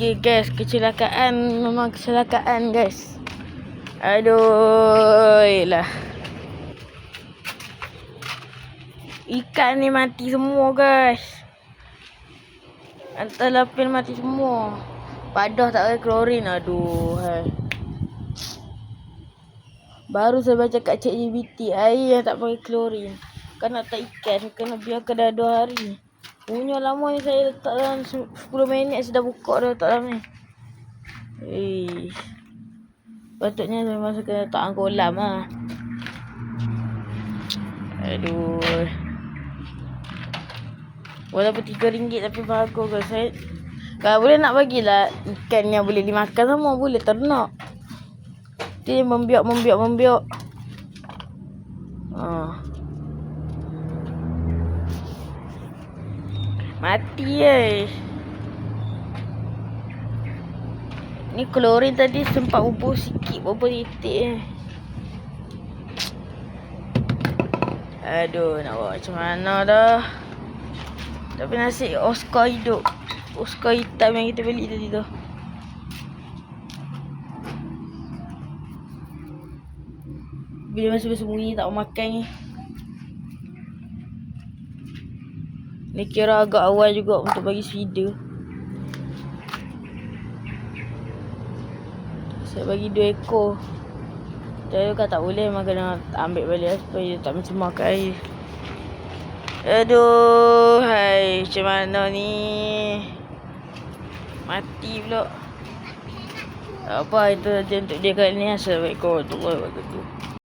Okay guys, kecelakaan. Memang kecelakaan guys. Aduh lah. Ikan ni mati semua guys. Hantar lapin mati semua. Padah tak pakai klorin. Aduh hai. Baru saya baca kat ChatGPT, air yang tak pakai klorin. Kan nak tak ikan, kena biarkan dah 2 hari. Punya lama ni saya letak dalam 10 minit sudah buka dah letak dalam ni. Patutnya memang saya kena letak kolam lah. Aduh. Walaupun RM3 tapi bagus guys. Saya kalau boleh nak bagilah ikan yang boleh dimakan semua, boleh ternak. Dia membiak. Mati Ni klorin tadi sempat bubur sikit, bubur titik Aduh, nak buat macam mana dah. Tapi nasib Oscar hidup. Oscar hitam yang kita beli tadi tu. Bila masih bersembunyi tak mau makan ni. Ni kira agak awal juga untuk bagi feeder. Saya bagi 2 ekor. Saya kan tak boleh, memang kena ambil balik supaya tak mencemarkan air. Aduh, hai, macam mana ni? Mati pula. Apa itu saja untuk dia kali ni. Assalamualaikum warahmatullahi wabarakatuh.